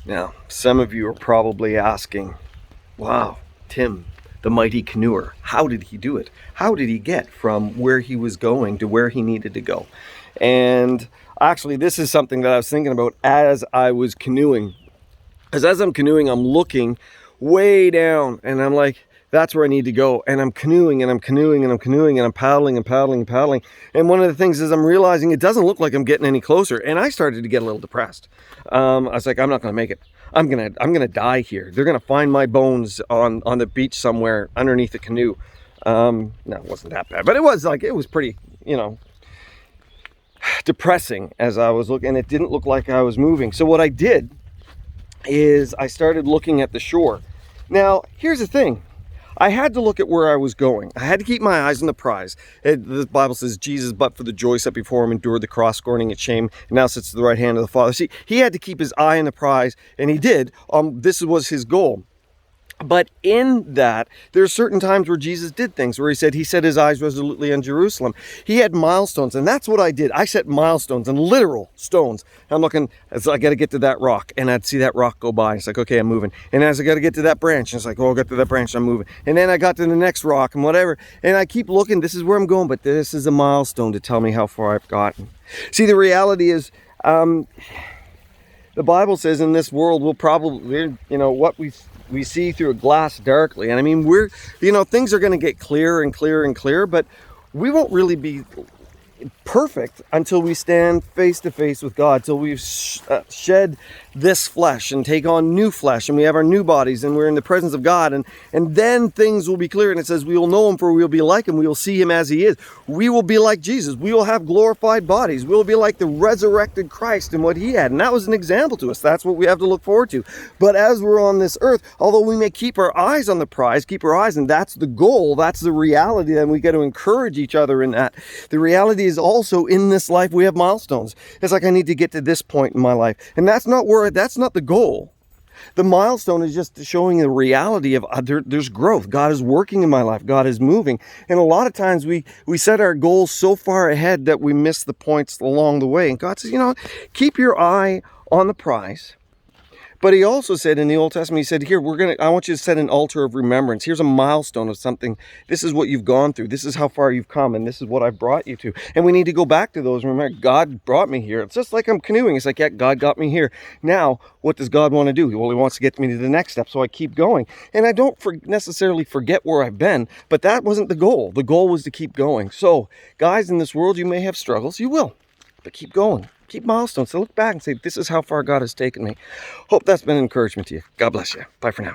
Now, some of you are probably asking, wow, Tim, the mighty canoeer, how did he do it? How did he get from where he was going to where he needed to go? And actually, this is something that I was thinking about as I was canoeing. As I'm canoeing, I'm looking way down and I'm like, that's where I need to go. And I'm canoeing and I'm canoeing and I'm canoeing and I'm paddling and paddling and paddling. And one of the things is I'm realizing it doesn't look like I'm getting any closer. And I started to get a little depressed. I was like, I'm not going to make it. I'm gonna die here. They're gonna find my bones on the beach somewhere underneath the canoe. No, it wasn't that bad, but it was pretty, depressing as I was looking. It didn't look like I was moving. So what I did is I started looking at the shore. Now, here's the thing. I had to look at where I was going. I had to keep my eyes on the prize. The Bible says Jesus, but for the joy set before him, endured the cross, scorning its shame, and now sits at the right hand of the Father. See, he had to keep his eye on the prize, and he did. This was his goal. But in that, there are certain times where Jesus did things where he set his eyes resolutely on Jerusalem. He had milestones, and that's what I did. I set milestones and literal stones. I'm looking, as I got to get to that rock, and I'd see that rock go by. It's like, okay, I'm moving. And as I got to get to that branch, it's like, oh, I got to that branch, I'm moving. And then I got to the next rock and whatever. And I keep looking, this is where I'm going, but this is a milestone to tell me how far I've gotten. See, the reality is, the Bible says in this world, we'll probably, what we see through a glass darkly. And I mean, things are going to get clearer and clearer and clearer, but we won't really be perfect until we stand face to face with God, till we've shed this flesh and take on new flesh, and we have our new bodies, and we're in the presence of God, and then things will be clear. And it says we will know him, for we will be like him. We will see him as he is. We will be like Jesus. We will have glorified bodies. We will be like the resurrected Christ and what he had. And that was an example to us. That's what we have to look forward to. But as we're on this earth, although we may keep our eyes on the prize, and that's the goal, that's the reality, and we got to encourage each other in that. The reality is also in this life we have milestones. It's like, I need to get to this point in my life, and that's not the goal. The milestone is just showing the reality of there's growth. God is working in my life. God is moving. And a lot of times we set our goals so far ahead that we miss the points along the way. And God says, keep your eye on the prize. But he also said in the Old Testament, he said, here, I want you to set an altar of remembrance. Here's a milestone of something. This is what you've gone through. This is how far you've come, and this is what I've brought you to. And we need to go back to those. Remember, God brought me here. It's just like I'm canoeing. It's like, yeah, God got me here. Now, what does God want to do? Well, he wants to get me to the next step, so I keep going. And I don't necessarily forget where I've been, but that wasn't the goal. The goal was to keep going. So, guys, in this world, you may have struggles. You will. But keep going. Keep milestones. So look back and say, this is how far God has taken me. Hope that's been an encouragement to you. God bless you. Bye for now.